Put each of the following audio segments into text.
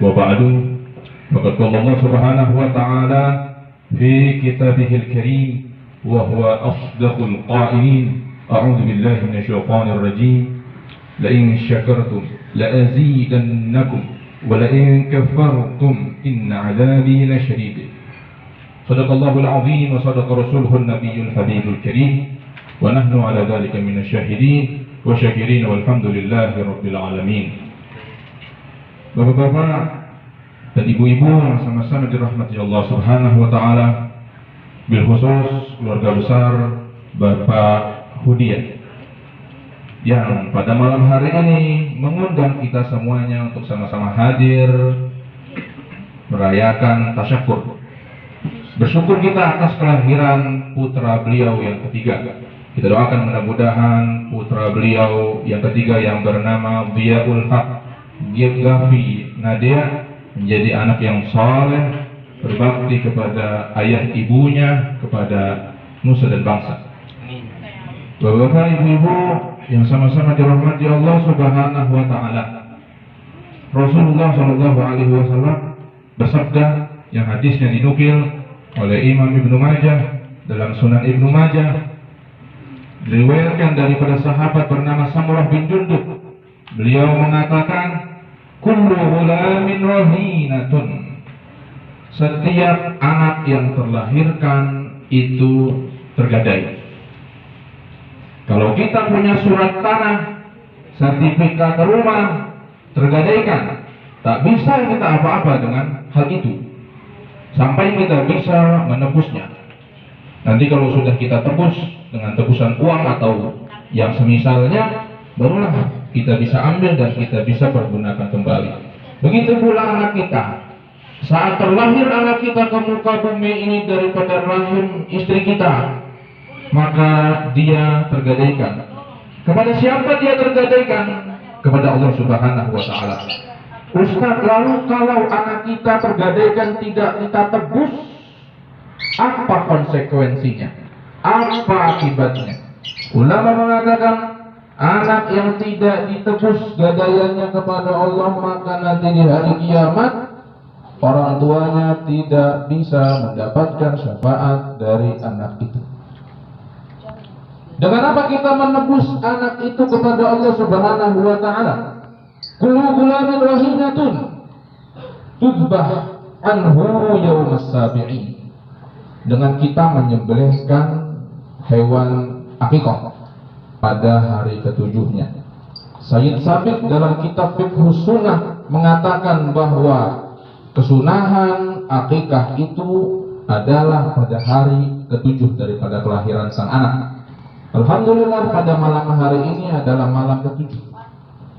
وبعد فقد قال الله سبحانه وتعالى في كتابه الكريم وهو أصدق القائلين أعوذ بالله من الشيطان الرجيم لئن شكرتم لأزيدنكم ولئن كفرتم إن عذابي لشديد صدق الله العظيم وصدق رسوله النبي الحبيب الكريم ونحن على ذلك من الشاهدين والشاكرين والحمد لله رب العالمين. Bapak-bapak dan ibu-ibu yang sama-sama dirahmati Allah Subhanahu wa taala, bil khusus keluarga besar Bapak Hudian yang pada malam hari ini mengundang kita semuanya untuk sama-sama hadir merayakan tasyakur. Bersyukur kita atas kelahiran putra beliau yang ketiga. Kita doakan mudah-mudahan putra beliau yang ketiga yang bernama Dhiaul Haq Ghafi Nadia menjadi anak yang saleh, berbakti kepada ayah ibunya, kepada nusa dan bangsa. Bapak-bapak, ibu-ibu yang sama-sama dirahmati Allah Subhanahu wa taala. Rasulullah sallallahu alaihi wasallam bersabda yang hadisnya dinukil oleh Imam Ibnu Majah dalam Sunan Ibnu Majah, diriwayatkan daripada sahabat bernama Samurah bin Jundub. Beliau mengatakan, kullu ghulamin rahinatun, setiap anak yang terlahirkan itu tergadai. Kalau kita punya surat tanah, sertifikat rumah, tergadaikan. Tak bisa kita apa-apa dengan hal itu sampai kita bisa menebusnya. Nanti kalau sudah kita tebus dengan tebusan uang atau yang semisalnya, barulah kita bisa ambil dan kita bisa pergunakan kembali. Begitu pula anak kita. Saat terlahir anak kita ke muka bumi ini daripada rahim istri kita, maka dia tergadaikan. Kepada siapa dia tergadaikan? Kepada Allah Subhanahu wa taala. Ustaz, lalu kalau anak kita tergadaikan tidak kita tebus, apa konsekuensinya? Apa akibatnya? Ulama mengatakan anak yang tidak ditebus gadaiannya kepada Allah, maka nanti di hari kiamat orang tuanya tidak bisa mendapatkan syafaat dari anak itu. Dengan apa kita menebus anak itu kepada Allah Subhanahu wa taala? Kullu ghulamin rahinatun tudbah anhu yaumas sabi'i. Dengan kita menyembelihkan hewan akikah pada hari ketujuhnya. Sayyid Sabiq dalam kitab Fiqhus Sunnah mengatakan bahwa kesunahan akikah itu adalah pada hari ketujuh daripada kelahiran sang anak. Alhamdulillah pada malam hari ini adalah malam ketujuh,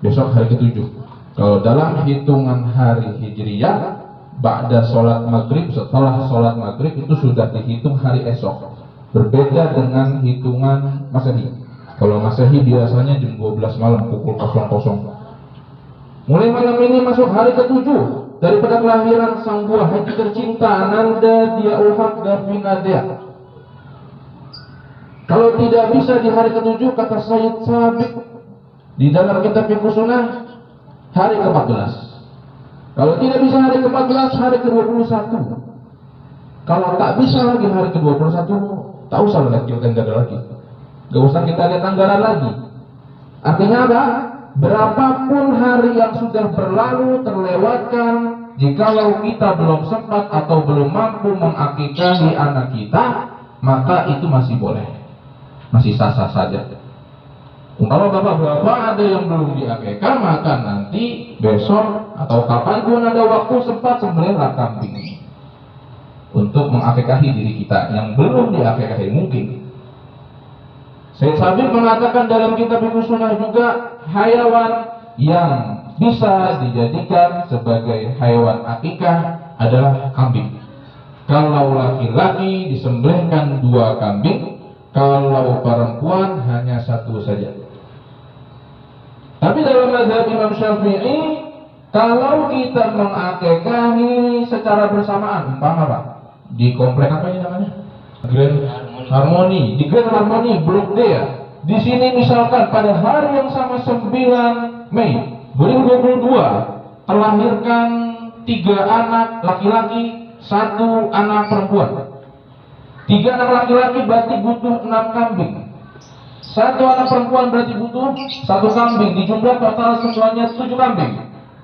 besok hari ketujuh. Kalau dalam hitungan hari Hijriyah, ba'da sholat maghrib, setelah sholat maghrib itu sudah dihitung hari esok. Berbeda dengan hitungan Masehi. Kalau Masehi biasanya jam 12 malam pukul 00. Mulai malam ini masuk hari ketujuh daripada kelahiran sang buah hati tercinta Ananda Dhiaul Haq Ghafi Nadia. Kalau tidak bisa di hari ketujuh, kata Sayyid Sabiq di dalam kitab Fiqh Sunnah, hari ke-14. Kalau tidak bisa hari ke-14, hari ke-21. Kalau tak bisa lagi hari ke-21, tak usah lihat kalender lagi, gak usah kita lihat tanggalan lagi. Artinya apa? Berapapun hari yang sudah berlalu terlewatkan, jikalau kita belum sempat atau belum mampu mengakikahi anak kita, maka itu masih boleh, masih sah-sah saja. Kalau bapak-bapak ada yang belum diakikah, maka nanti besok atau kapanpun ada waktu sempat sembelihlah kambing untuk mengakikahi diri kita yang belum diakikahi mungkin. Sayyid Sabiq mengatakan dalam kitab Fiqh Sunnah juga, hayawan yang bisa dijadikan sebagai hewan akikah adalah kambing. Kalau laki-laki disembelihkan 2 kambing, kalau perempuan hanya 1 saja. Tapi dalam mazhab Imam Syafi'i, kalau kita mengakikahi secara bersamaan, umpama apa? Di komplek apa ini namanya? Grand Harmony. Di Grand Harmony Blok D ya. Di sini misalkan pada hari yang sama 9 Mei 2022 terlahirkan 3 anak laki-laki, 1 anak perempuan. 3 anak laki-laki berarti butuh 6 kambing. 1 anak perempuan berarti butuh 1 kambing. Dijumlah total semuanya 7 kambing.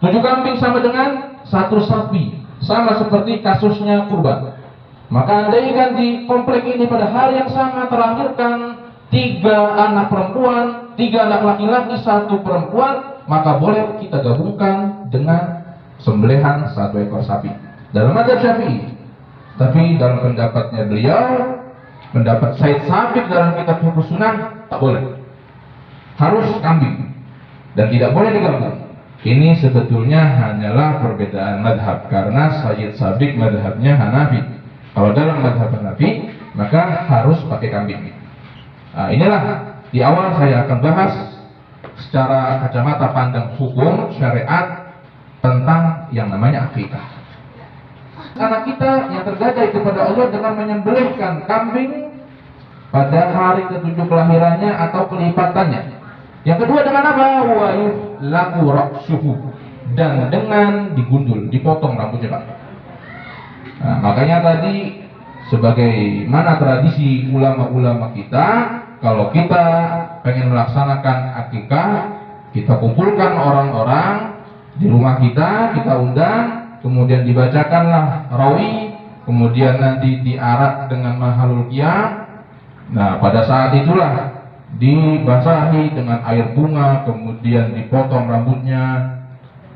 7 kambing sama dengan 1 sapi. Sama seperti kasusnya kurban. Maka andaikan di komplek ini pada hari yang sama terlahirkan 3 anak perempuan, 3 anak laki-laki, 1 perempuan, maka boleh kita gabungkan dengan sembelihan 1 ekor sapi. Dalam mazhab Syafi'i. Tapi dalam pendapatnya beliau, pendapat Said Sabiq dalam kitab Fiqh Sunnah, tak boleh. Harus kambing dan tidak boleh digabung. Ini sebetulnya hanyalah perbedaan madhab, karena Said Sabiq madhabnya Hanafi. Kalau dalam madhab Hanafi, maka harus pakai kambing. Nah, inilah di awal saya akan bahas secara kacamata pandang hukum syariat tentang yang namanya akikah. Anak kita yang tergadai kepada Allah dengan menyembelihkan kambing pada hari ke-7 kelahirannya atau kelipatannya. Yang kedua dengan apa? Wa yuhlaku ra'suhu, dan dengan digundul, dipotong rambutnya, Pak. Nah, makanya tadi sebagaimana tradisi ulama-ulama kita, kalau kita pengen melaksanakan akikah, kita kumpulkan orang-orang di rumah kita undang, kemudian dibacakanlah rawi, kemudian nanti diarak dengan mahalul qiyam. Nah, pada saat itulah dibasahi dengan air bunga, kemudian dipotong rambutnya.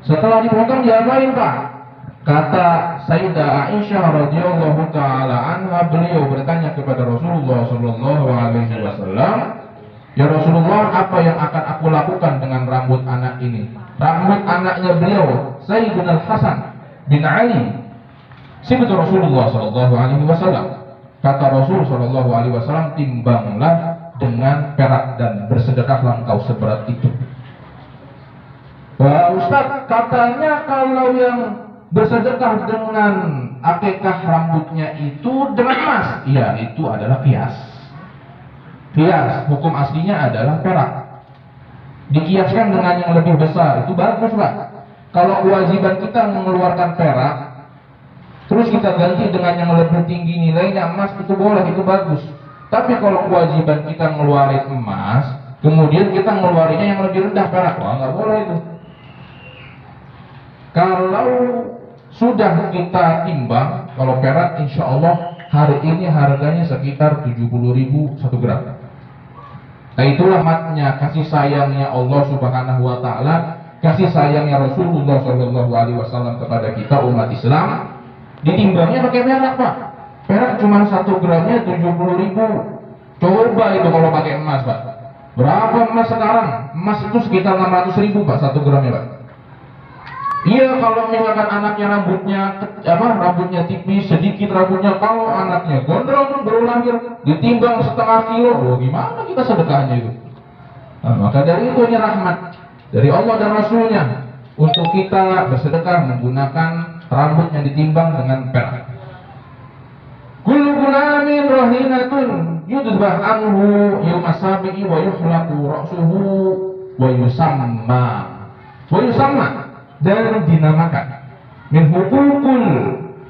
Setelah dipotong diapain, Pak? Kata Sayyidah Aisyah radhiyallahu taala anha, beliau bertanya kepada Rasulullah sallallahu alaihi wasallam, "Ya Rasulullah, apa yang akan aku lakukan dengan rambut anak ini?" Rambut anaknya beliau Sayyidina Hasan bin Ali, sahabat Rasulullah sallallahu alaihi wasallam. Kata Rasul sallallahu alaihi wasallam, "Timbanglah dengan perak dan bersedekahlah engkau seberat itu." Wah, Ustaz, katanya kalau yang bersedekah dengan akikah rambutnya itu dengan emas. Iya, itu adalah kias. Kias, hukum aslinya adalah perak. Dikiaskan dengan yang lebih besar, itu bagus, Pak. Kalau kewajiban kita mengeluarkan perak, terus kita ganti dengan yang lebih tinggi nilainya emas, itu boleh, itu bagus. Tapi kalau kewajiban kita ngeluarin emas, kemudian kita ngeluarinnya yang lebih rendah perak, wah nggak boleh itu. Kalau sudah kita timbang, kalau perak insya Allah hari ini harganya sekitar 70.000 1 gram. Nah, itulah matnya kasih sayangnya Allah Subhanahu wa taala, kasih sayangnya Rasulullah Shallallahu alaihi wasallam kepada kita umat Islam. Ditimbangnya pakai perak, Pak. Perak cuma 1 gramnya 70.000. Coba itu kalau pakai emas, Pak. Berapa emas sekarang? Emas itu sekitar 600.000, Pak, 1 gramnya, Pak. Iya, kalau misalkan anaknya rambutnya tipis, sedikit rambutnya, kalau anaknya gondrong baru lahir, ditimbang 1/2 kilo, oh, gimana kita sedekahnya itu? Nah, maka dari itu ini rahmat dari Allah dan Rasulnya untuk kita bersedekah menggunakan rambut yang ditimbang dengan perak. Kullu gulamin rahinatun yudbah anhu yawma sabi'i wa yuhlaqu ra'suhu wa yusamma dan dinamakan min huququl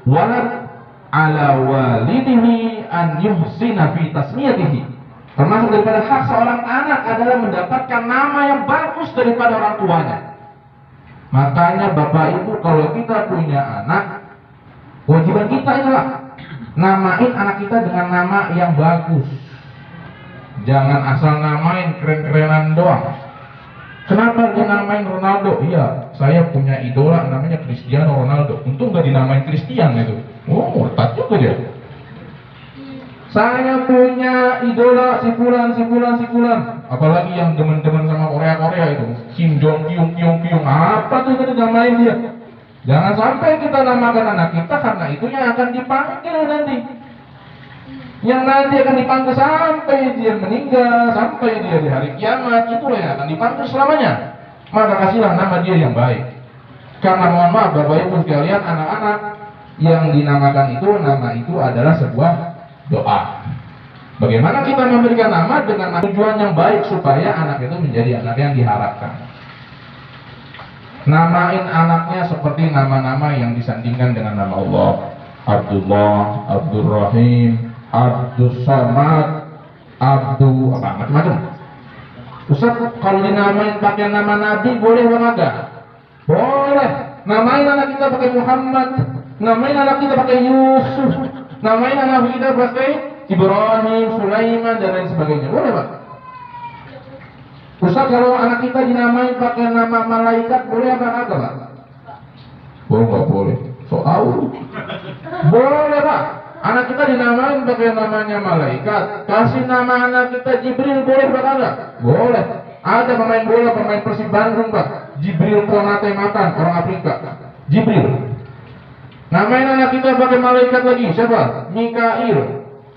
walad ala walidihi an yuhsina fi tasmiyatihi. Termasuk daripada hak seorang anak adalah mendapatkan nama yang bagus daripada orang tuanya. Makanya Bapak Ibu, kalau kita punya anak, kewajiban kita adalah namain anak kita dengan nama yang bagus. Jangan asal namain keren-kerenan doang. Kenapa dinamain Ronaldo? Iya, saya punya idola namanya Cristiano Ronaldo. Untung nggak dinamain Christian itu. Oh, murtad juga dia. Saya punya idola si fulan. Apalagi yang demen-demen sama Korea itu, Kim Jong Kyung. Apa tuh kita namain dia? Jangan sampai kita namakan anak kita karena itu yang akan dipanggil nanti. Yang nanti akan dipanggil sampai dia meninggal, sampai dia di hari kiamat, itulah yang akan dipanggil selamanya. Maka kasihlah nama dia yang baik. Karena mohon maaf Bapak Ibu sekalian, anak-anak yang dinamakan itu, nama itu adalah sebuah doa. Bagaimana kita memberikan nama dengan tujuan yang baik supaya anak itu menjadi anak yang diharapkan. Namain anaknya seperti nama-nama yang disandingkan dengan nama Allah. Abdullah, Abdurrahim, Abdus Samad, Abdu apa macam-macam. Ustaz, kalau dinamain pakai nama Nabi boleh apa enggak? Boleh. Namain anak kita pakai Muhammad, namain anak kita pakai Yusuf, namain anak kita pakai Ibrahim, Sulaiman dan lain sebagainya. Boleh, Pak? Ustaz, kalau anak kita dinamain pakai nama malaikat boleh apa enggak, Pak? Boleh, nggak boleh. Soal. Boleh, Pak. Anak kita dinamain pakai namanya malaikat. Kasih nama anak kita Jibril boleh Pak enggak? Boleh. Ada pemain bola, pemain Persib Bandung Pak, Jibril Konate Matan, orang Afrika. Jibril. Namain anak kita pakai malaikat lagi. Siapa? Mikail,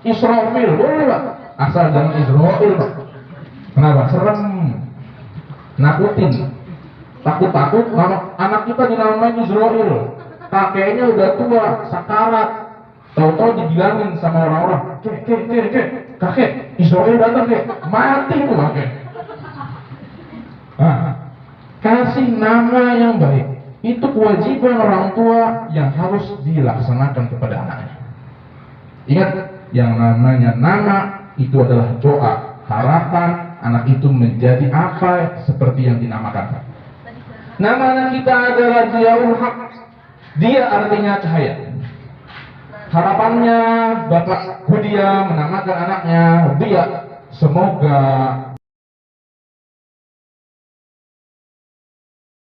Israfil, boleh Pak. Asal jangan Israel Pak. Kenapa? Serem. Nakutin. Takut-takut anak kita dinamain Israel. Kakeknya udah tua, sakarat. Tahu-tahu dibilangin sama orang-orang, kakek, Israel datang kek, mati tuh kakek. Nah, kasih nama yang baik, itu kewajiban orang tua yang harus dilaksanakan kepada anaknya. Ingat, yang namanya nama itu adalah doa, harapan anak itu menjadi apa seperti yang dinamakan. Nama anak kita adalah Diaul Haq, dia artinya cahaya. Harapannya Bapak Budia menamakan anaknya Dia, semoga